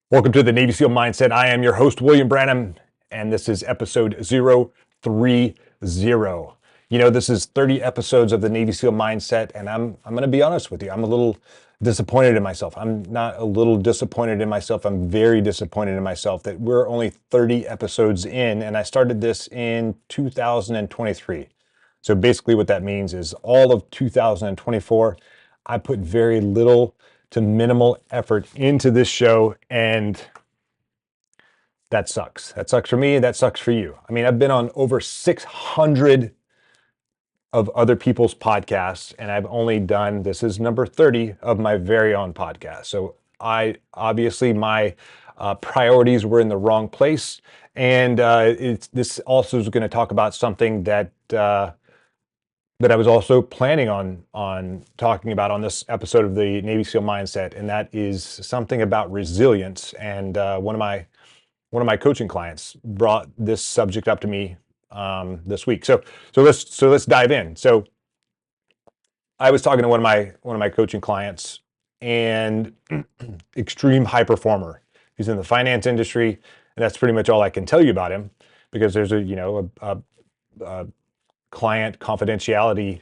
Welcome to the Navy SEAL Mindset. I am your host, William Branum, and this is episode 030. This is 30 episodes of the Navy SEAL Mindset, and I'm going to be honest with you. I'm a little disappointed in myself. I'm not a little disappointed in myself. I'm very disappointed in myself that we're only 30 episodes in, and I started this in 2023. So basically what that means is all of 2024, I put very little to minimal effort into this show, and that sucks. That sucks for me. That sucks for you. I mean, I've been on over 600 of other people's podcasts, and I've only done, this is number 30 of my very own podcast. So my priorities were in the wrong place. And this also is going to talk about something that I was also planning on talking about on this episode of the Navy SEAL Mindset, and that is something about resilience. And one of my coaching clients brought this subject up to me this week. So let's dive in. So I was talking to one of my coaching clients, and extreme high performer. He's in the finance industry, and that's pretty much all I can tell you about him, because there's a client confidentiality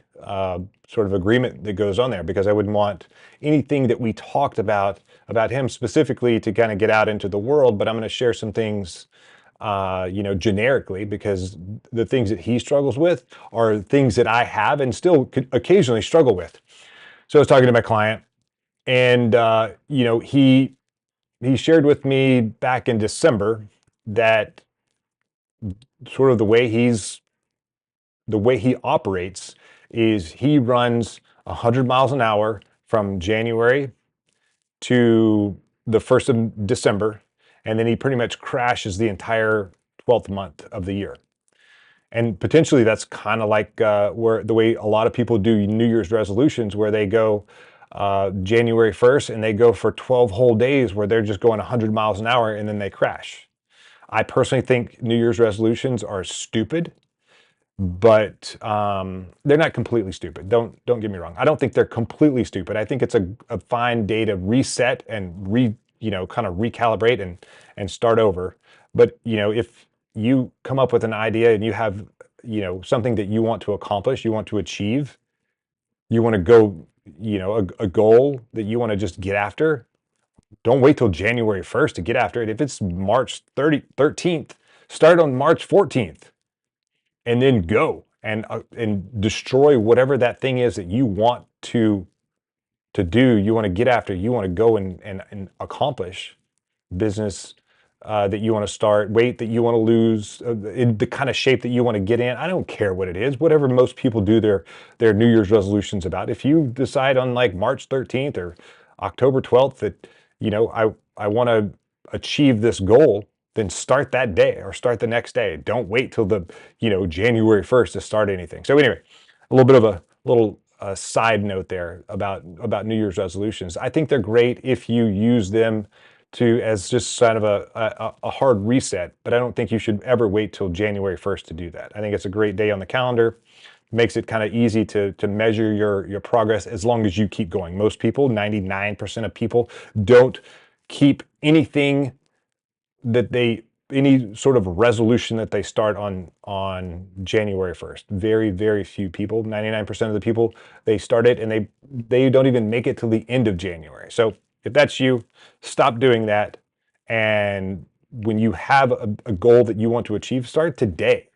sort of agreement that goes on there, because I wouldn't want anything that we talked about him specifically to kind of get out into the world. But I'm going to share some things, generically, because the things that he struggles with are things that I have and still occasionally struggle with. So I was talking to my client, and he shared with me back in December that sort of the way he operates is he runs 100 miles an hour from January to the 1st of December, and then he pretty much crashes the entire 12th month of the year. And potentially that's kind of like where the way a lot of people do New Year's resolutions, where they go January 1st and they go for 12 whole days where they're just going 100 miles an hour and then they crash. I personally think New Year's resolutions are stupid, but they're not completely stupid. Don't get me wrong. I don't think they're completely stupid. I think it's a fine day to reset and kind of recalibrate and start over. But if you come up with an idea and you have something that you want to accomplish, you want to achieve, you want to go, a goal that you want to just get after, don't wait till January 1st to get after it. If it's March 13th, start on March 14th. And then go and destroy whatever that thing is that you want to do, you want to get after, you want to go and accomplish. Business that you want to start, weight that you want to lose, in the kind of shape that you want to get in. I don't care what it is, whatever most people do their New Year's resolutions about. If you decide on like March 13th or October 12th that I want to achieve this goal, then start that day or start the next day. Don't wait till the January 1st to start anything. So anyway, a little bit of a little side note there about New Year's resolutions. I think they're great if you use them as just kind of a hard reset, but I don't think you should ever wait till January 1st to do that. I think it's a great day on the calendar. Makes it kind of easy to measure your progress as long as you keep going. Most people, 99% of people, don't keep anything any sort of resolution that they start on January 1st. Very, very few people, 99% of the people, they start it and they don't even make it till the end of January. So if that's you, stop doing that. And when you have a goal that you want to achieve, start today,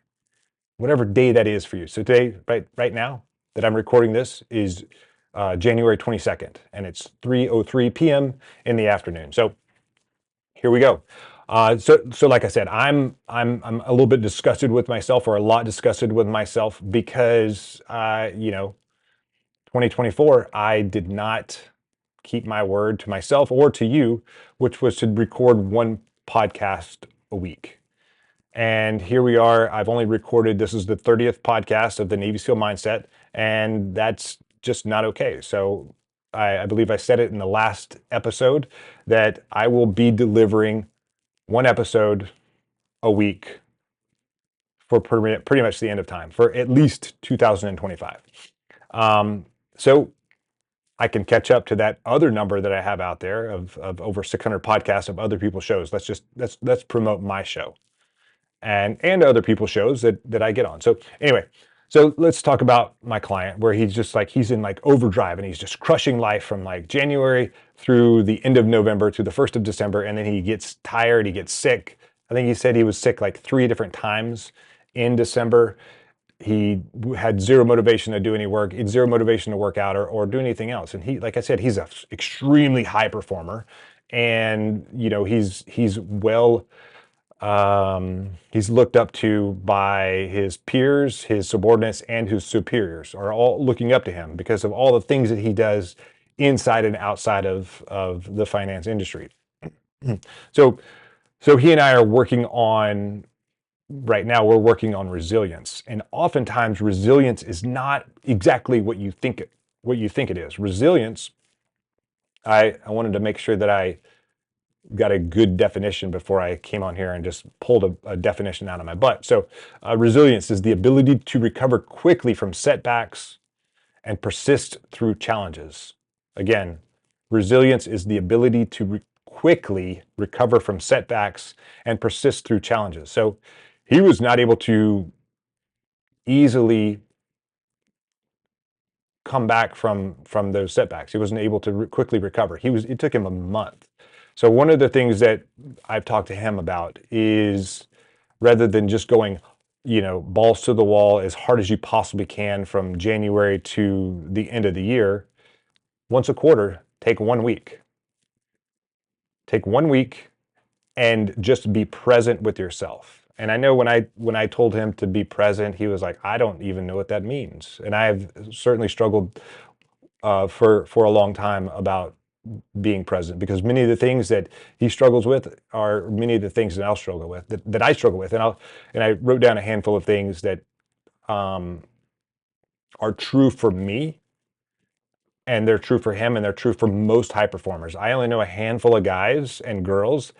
whatever day that is for you. So today, right now that I'm recording this, is January 22nd, and it's 3:03 p.m. in the afternoon. So here we go. So like I said, I'm a little bit disgusted with myself, or a lot disgusted with myself, because 2024, I did not keep my word to myself or to you, which was to record one podcast a week. And here we are. I've only recorded, this is the 30th podcast of the Navy SEAL Mindset, and that's just not okay. So I believe I said it in the last episode that I will be delivering one episode a week for pretty much the end of time, for at least 2025. So I can catch up to that other number that I have out there of over 600 podcasts of other people's shows. Let's promote my show and other people's shows that I get on. So anyway, so let's talk about my client where he's just like, he's in like overdrive and he's just crushing life from like January through the end of November to the 1st of December. And then he gets tired, he gets sick. I think he said he was sick like 3 different times in December. He had zero motivation to do any work, zero motivation to work out or do anything else. And he, like I said, he's an extremely high performer. And, you know, he's well, he's looked up to by his peers, his subordinates, and his superiors are all looking up to him because of all the things that he does inside and outside of the finance industry. So, so he and I are working on, right now, we're working on resilience. And oftentimes resilience is not exactly what you think it is. Resilience, I wanted to make sure that I got a good definition before I came on here and just pulled a definition out of my butt. So resilience is the ability to recover quickly from setbacks and persist through challenges. Again, resilience is the ability to quickly recover from setbacks and persist through challenges. So he was not able to easily come back from those setbacks. He wasn't able to quickly recover. It took him a month. So one of the things that I've talked to him about is, rather than just going, you know, balls to the wall as hard as you possibly can from January to the end of the year, once a quarter, take 1 week. Take 1 week and just be present with yourself. And I know when I told him to be present, he was like, I don't even know what that means. And I've certainly struggled for a long time about being present, because many of the things that he struggles with are many of the things that I'll struggle with, that I struggle with. And I wrote down a handful of things that are true for me, and they're true for him, and they're true for most high performers. I only know a handful of guys and girls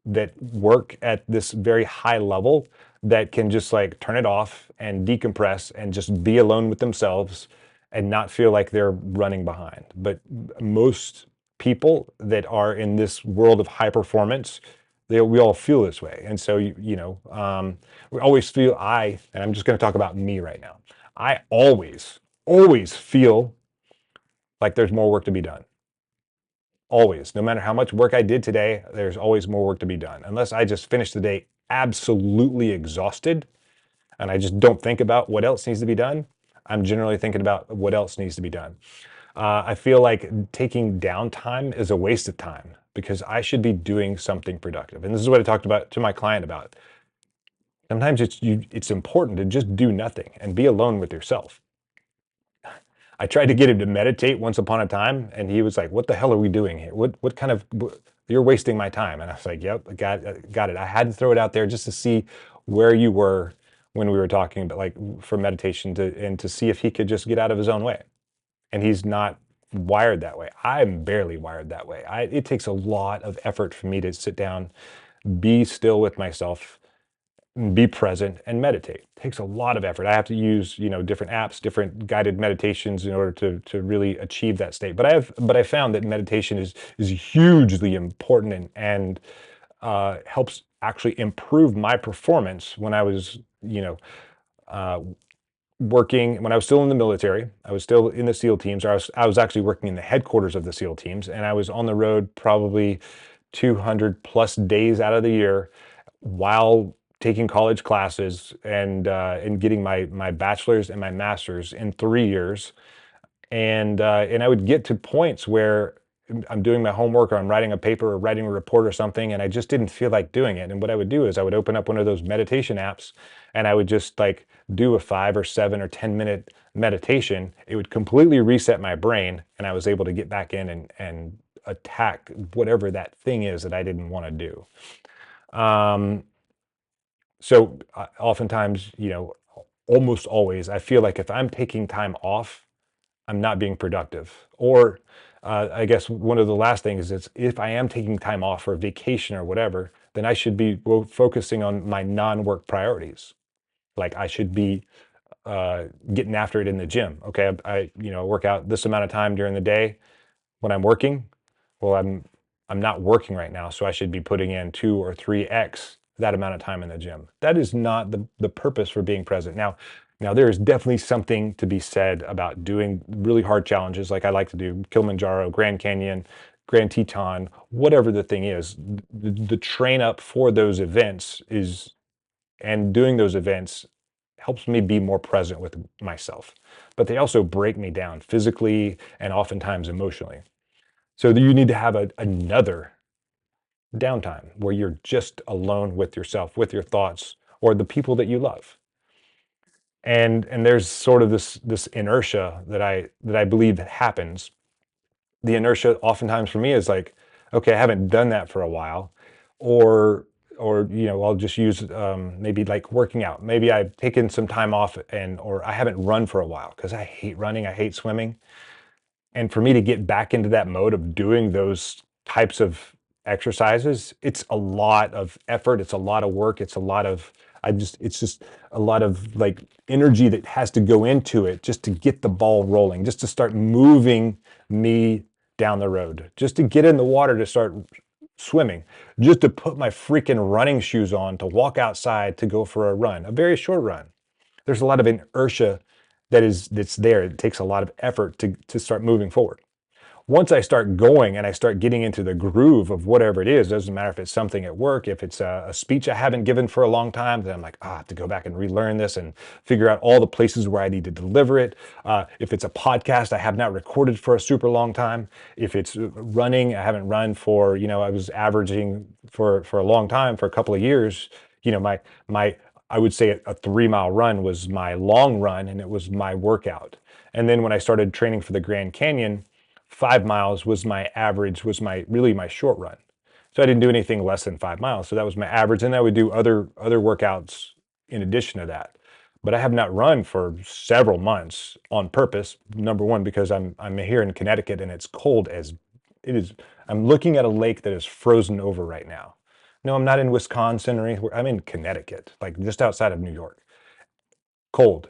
that work at this very high level that can just like turn it off and decompress and just be alone with themselves and not feel like they're running behind. But most people that are in this world of high performance, we all feel this way. And so, we always feel, and I'm just going to talk about me right now. I always feel like there's more work to be done. Always, no matter how much work I did today, there's always more work to be done. Unless I just finish the day absolutely exhausted and I just don't think about what else needs to be done, I'm generally thinking about what else needs to be done. I feel like taking downtime is a waste of time because I should be doing something productive. And this is what I talked about to my client about. Sometimes it's important to just do nothing and be alone with yourself. I tried to get him to meditate once upon a time, and he was like, "What the hell are we doing here? What kind of, you're wasting my time." And I was like, "Yep, I got it." I had to throw it out there just to see where you were when we were talking about, like, for meditation, and to see if he could just get out of his own way. And he's not wired that way. I'm barely wired that way. It takes a lot of effort for me to sit down, be still with myself, be present, and meditate. It takes a lot of effort. I have to use, different apps, different guided meditations in order to really achieve that state. But I found that meditation is hugely important and helps actually improve my performance when I was, working, when I was still in the military. I was still in the SEAL teams, or I was actually working in the headquarters of the SEAL teams, and I was on the road probably 200 plus days out of the year while taking college classes and getting my bachelor's and my master's in 3 years. And I would get to points where I'm doing my homework, or I'm writing a paper or writing a report or something, and I just didn't feel like doing it. And what I would do is I would open up one of those meditation apps, and I would just like do a 5 or 7 or 10 minute meditation. It would completely reset my brain, and I was able to get back in and attack whatever that thing is that I didn't want to do. So oftentimes, almost always, I feel like if I'm taking time off, I'm not being productive. Or I guess one of the last things is, if I am taking time off for vacation or whatever, then I should be focusing on my non-work priorities. Like I should be getting after it in the gym. Okay, I work out this amount of time during the day when I'm working. Well, I'm not working right now, so I should be putting in 2 or 3x that amount of time in the gym. That is not the purpose for being present. Now there is definitely something to be said about doing really hard challenges like I like to do, Kilimanjaro, Grand Canyon, Grand Teton, whatever the thing is. The train up for those events is and doing those events helps me be more present with myself. But they also break me down physically and oftentimes emotionally. So you need to have another downtime where you're just alone with yourself, with your thoughts, or the people that you love. And there's sort of this inertia that I believe happens. The inertia oftentimes for me is like, okay, I haven't done that for a while, or I'll just use maybe like working out. Maybe I've taken some time off or I haven't run for a while because I hate running, I hate swimming. And for me to get back into that mode of doing those types of exercises, it's a lot of effort, it's a lot of work, it's just a lot of like energy that has to go into it just to get the ball rolling, just to start moving me down the road, just to get in the water, to start swimming, just to put my freaking running shoes on, to walk outside, to go for a run, a very short run. There's a lot of inertia that's there. It takes a lot of effort to start moving forward. Once I start going and I start getting into the groove of whatever it is, doesn't matter if it's something at work, if it's a speech I haven't given for a long time, then I'm like, I have to go back and relearn this and figure out all the places where I need to deliver it. If it's a podcast I have not recorded for a super long time, if it's running, I haven't run for, I was averaging for a long time, for a couple of years, my I would say a 3 mile run was my long run and it was my workout. And then when I started training for the Grand Canyon, 5 miles was my average, was really my short run. So I didn't do anything less than 5 miles. So that was my average. And I would do other workouts in addition to that. But I have not run for several months on purpose. Number one, because I'm here in Connecticut and it's cold as it is. I'm looking at a lake that is frozen over right now. No, I'm not in Wisconsin or anywhere. I'm in Connecticut, like just outside of New York. Cold,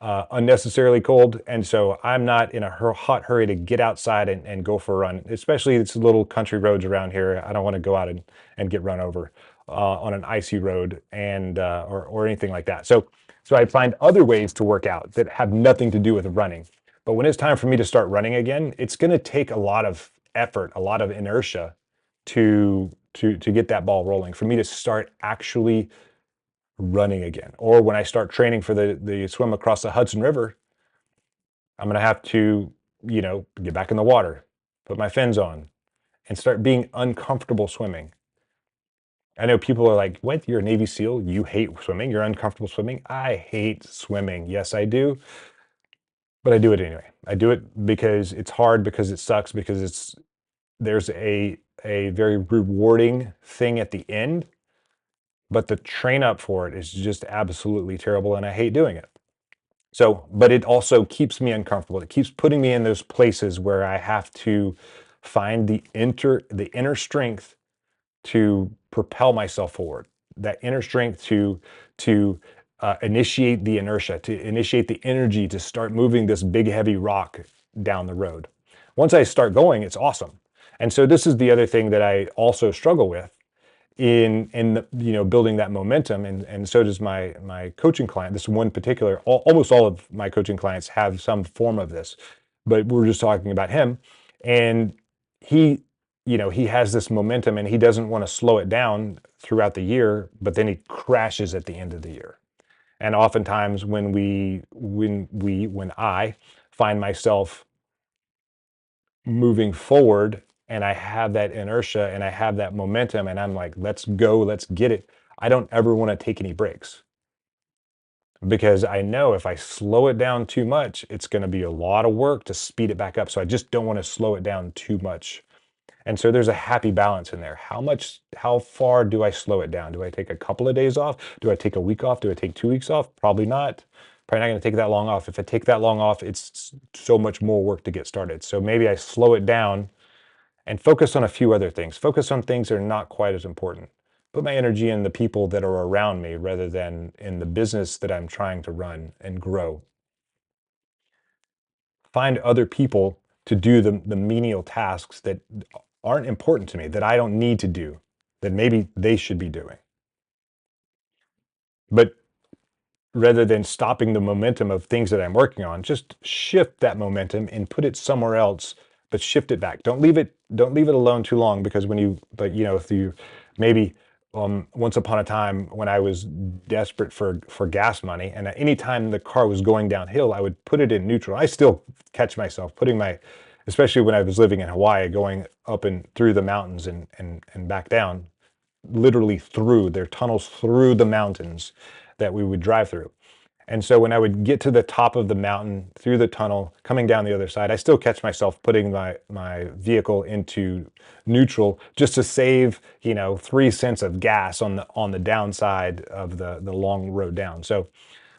unnecessarily cold. And so I'm not in a hot hurry to get outside and go for a run, especially it's little country roads around here. I don't want to go out and get run over on an icy road or anything like that. So I find other ways to work out that have nothing to do with running. But when it's time for me to start running again, it's going to take a lot of effort, a lot of inertia to get that ball rolling, for me to start actually running again. Or when I start training for the swim across the Hudson River, I'm going to have to, get back in the water, put my fins on, and start being uncomfortable swimming. I know people are like, what? You're a Navy SEAL? You hate swimming? You're uncomfortable swimming? I hate swimming. Yes, I do. But I do it anyway. I do it because it's hard, because it sucks, because there's a very rewarding thing at the end, but the train up for it is just absolutely terrible, and I hate doing it. So, but it also keeps me uncomfortable. It keeps putting me in those places where I have to find the inner strength to propel myself forward. That inner strength to initiate the inertia, to initiate the energy to start moving this big heavy rock down the road. Once I start going, it's awesome. And so this is the other thing that I also struggle with in building that momentum, and so does my coaching client. This one particular, almost all of my coaching clients have some form of this, but we're just talking about him. And he he has this momentum and he doesn't want to slow it down throughout the year, but then he crashes at the end of the year. And oftentimes when I find myself moving forward and I have that inertia and I have that momentum and I'm like, let's go, let's get it, I don't ever want to take any breaks, because I know if I slow it down too much, it's going to be a lot of work to speed it back up. So I just don't want to slow it down too much. And so there's a happy balance in there. How far do I slow it down? Do I take a couple of days off? Do I take a week off? Do I take 2 weeks off? Probably not. Probably not going to take that long off. If I take that long off, it's so much more work to get started. So maybe I slow it down and focus on a few other things. Focus on things that are not quite as important. put my energy in the people that are around me rather than in the business that I'm trying to run and grow. Find other people to do the menial tasks that aren't important to me, that I don't need to do, that maybe they should be doing. But rather than stopping the momentum of things that I'm working on, just shift that momentum and put it somewhere else, but shift it back. Don't leave it alone too long, because when you, but you know, if you maybe once upon a time when I was desperate for gas money, and anytime the car was going downhill, I would put it in neutral. I still catch myself putting my, especially when I was living in Hawaii, going up and through the mountains and back down, literally through their tunnels through the mountains that we would drive through. And so when I would get to the top of the mountain through the tunnel, coming down the other side, I still catch myself putting my vehicle into neutral just to save, 3 cents of gas on the downside of the long road down. So,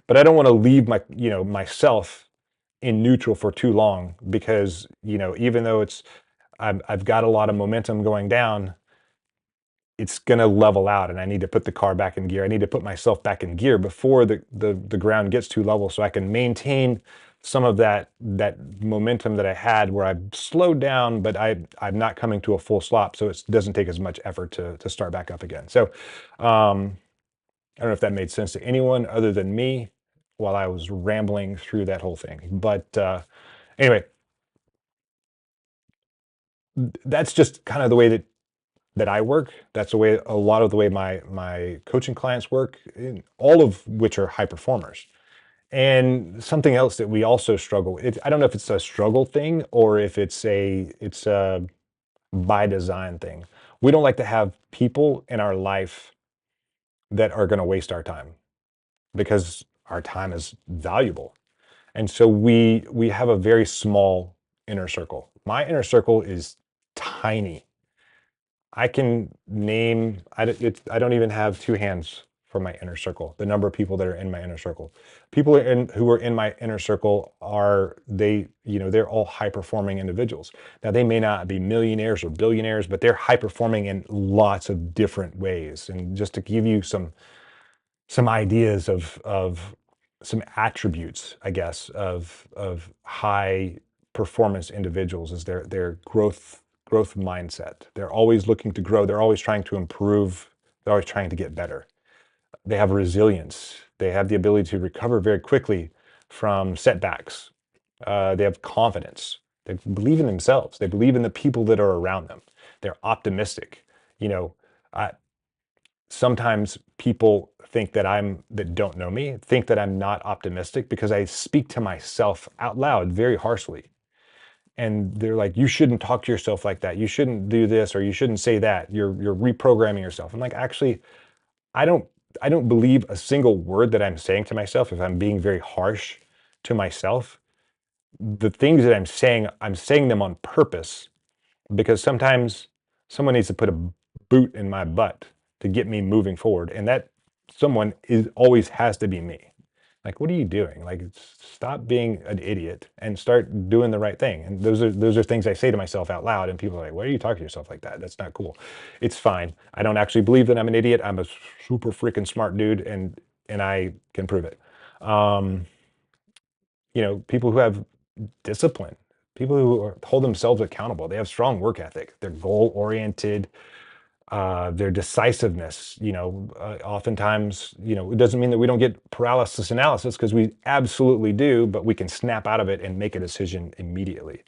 but I don't want to leave myself in neutral for too long, because, even though I've got a lot of momentum going down, it's going to level out, and I need to put the car back in gear. I need to put myself back in gear before the ground gets too level, so I can maintain some of that momentum that I had, where I've slowed down, but I'm not coming to a full stop, so it doesn't take as much effort to start back up again. So I don't know if that made sense to anyone other than me while I was rambling through that whole thing. But anyway, that's just kind of the way that I work. That's the way, a lot of the way my coaching clients work, all of which are high performers. And something else that we also struggle, I don't know if it's a struggle thing or if it's a by design thing. We don't like to have people in our life that are going to waste our time, because our time is valuable. And so we have a very small inner circle. My inner circle is tiny. I can name, I don't even have two hands for my inner circle, the number of people that are in my inner circle. People who are in my inner circle they're all high performing individuals. Now, they may not be millionaires or billionaires, but they're high performing in lots of different ways. And just to give you some ideas of some attributes, I guess, of high performance individuals, is their growth mindset. They're always looking to grow. They're always trying to improve. They're always trying to get better. They have resilience. They have the ability to recover very quickly from setbacks. They have confidence. They believe in themselves. They believe in the people that are around them. They're optimistic. You know, I, Sometimes people that don't know me think that I'm not optimistic because I speak to myself out loud very harshly. And they're like, you shouldn't talk to yourself like that. You shouldn't do this, or you shouldn't say that. You're reprogramming yourself. I'm like, actually, I don't I don't believe a single word that I'm saying to myself. If I'm being very harsh to myself, the things that I'm saying them on purpose, because sometimes someone needs to put a boot in my butt to get me moving forward, and that someone is always has to be me. Like, what are you doing? Like, stop being an idiot and start doing the right thing. And those are things I say to myself out loud, and people are like, why are you talking to yourself like that? That's not cool. It's fine. I don't actually believe that I'm an idiot. I'm a super freaking smart dude, and I can prove it. um People who have discipline, people who hold themselves accountable. They have strong work ethic. They're goal oriented. Their decisiveness. Oftentimes, it doesn't mean that we don't get paralysis analysis, because we absolutely do, but we can snap out of it and make a decision immediately.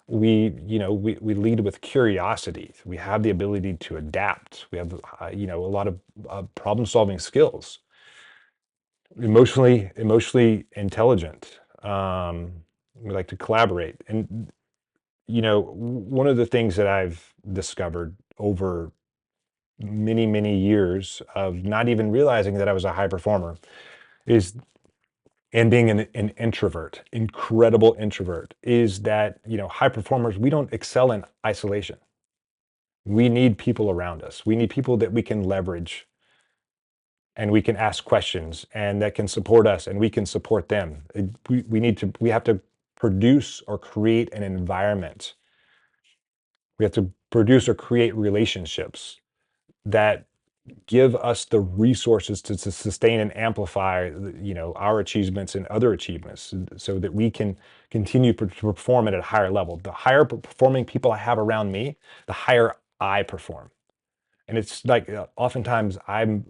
We lead with curiosity. We have the ability to adapt. We have, a lot of problem solving skills. Emotionally intelligent. We like to collaborate. And one of the things that I've discovered over many, many years of not even realizing that I was a high performer is, and being an introvert, incredible introvert, is that, high performers, we don't excel in isolation. We need people around us. We need people that we can leverage, and we can ask questions, and that can support us, and we can support them. We have to produce or create an environment. We have to produce or create relationships that give us the resources to sustain and amplify, our achievements and other achievements, so that we can continue to perform at a higher level. The higher performing people I have around me, the higher I perform. And it's like, oftentimes I'm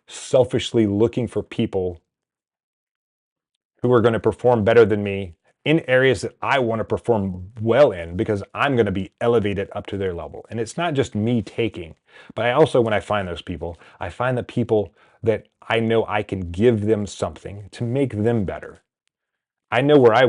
selfishly looking for people who are going to perform better than me in areas that I want to perform well in, because I'm going to be elevated up to their level. And it's not just me taking, but I also, when I find those people, I find the people that I know I can give them something to make them better. I know where I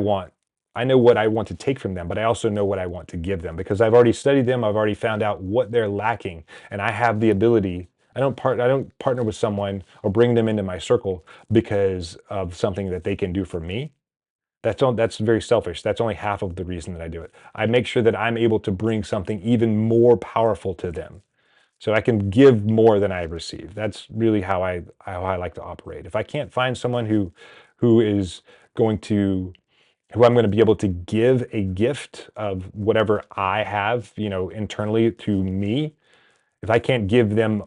know what I want to take from them, but I also know what I want to give them, because I've already studied them. I've already found out what they're lacking, and I have the ability. I don't partner with someone or bring them into my circle because of something that they can do for me. That's very selfish. That's only half of the reason that I do it. I make sure that I'm able to bring something even more powerful to them, so I can give more than I receive. That's really how I like to operate. If I can't find someone who is going to who I'm going to be able to give a gift of whatever I have, internally to me, if I can't give them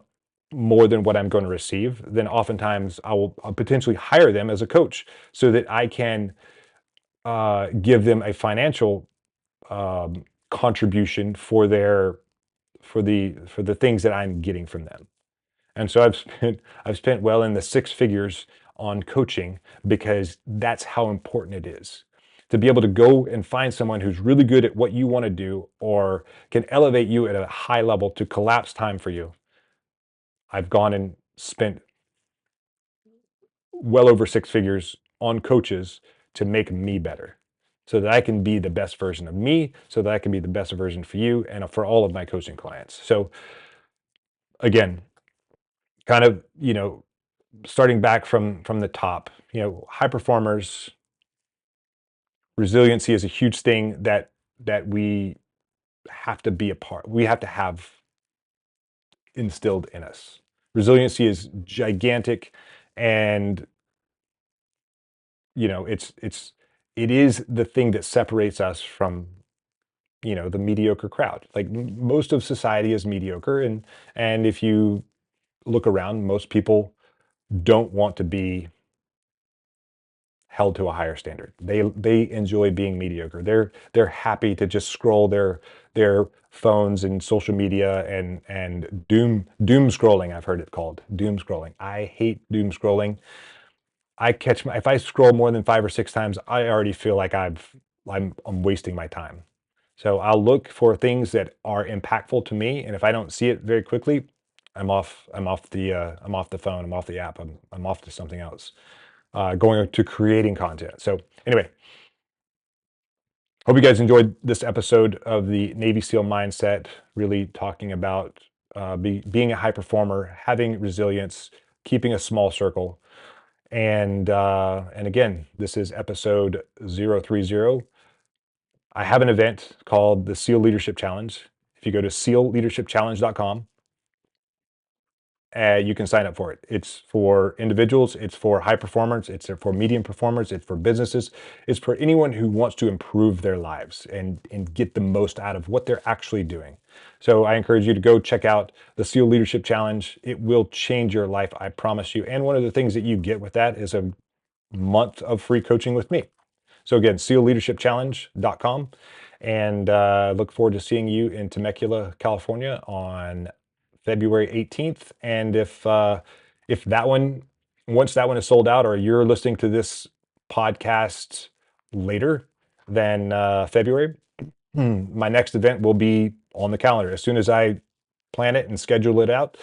more than what I'm going to receive, then oftentimes I'll potentially hire them as a coach, so that I can give them a financial contribution for the things that I'm getting from them. And so I've spent well in the six figures on coaching, because that's how important it is to be able to go and find someone who's really good at what you want to do, or can elevate you at a high level to collapse time for you. I've gone and spent well over six figures on coaches to make me better, so that I can be the best version of me, so that I can be the best version for you and for all of my coaching clients. So again, kind of, starting back from the top, high performers, resiliency is a huge thing that we have to be a part. We have to have instilled in us. Resiliency is gigantic, and it is the thing that separates us from, the mediocre crowd. Like, most of society is mediocre, and if you look around, most people don't want to be held to a higher standard. They enjoy being mediocre. They're happy to just scroll their phones and social media, and doom scrolling. I've heard it called doom scrolling. I hate doom scrolling. If I scroll more than 5 or 6 times, I already feel like I'm wasting my time. So I'll look for things that are impactful to me, and if I don't see it very quickly, I'm off the phone. I'm off the app. I'm off to something else, going to creating content. So anyway, hope you guys enjoyed this episode of the Navy SEAL Mindset, really talking about being a high performer, having resilience, keeping a small circle. And again, this is episode 030. I have an event called the SEAL Leadership Challenge. If you go to sealleadershipchallenge.com, you can sign up for it. It's for individuals, it's for high performers, it's for medium performers, it's for businesses, it's for anyone who wants to improve their lives and get the most out of what they're actually doing. So I encourage you to go check out the SEAL Leadership Challenge. It will change your life, I promise you. And one of the things that you get with that is a month of free coaching with me. So again, sealleadershipchallenge.com, and look forward to seeing you in Temecula, California on February 18th. And if that one, once that one is sold out, or you're listening to this podcast later than February, my next event will be on the calendar. As soon as I plan it and schedule it out,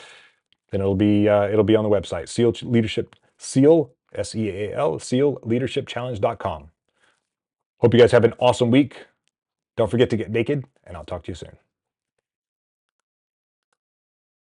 then it'll be on the website. SEAL Leadership, SEAL, SEAL, SEALleadershipchallenge.com. Hope you guys have an awesome week. Don't forget to get naked, and I'll talk to you soon.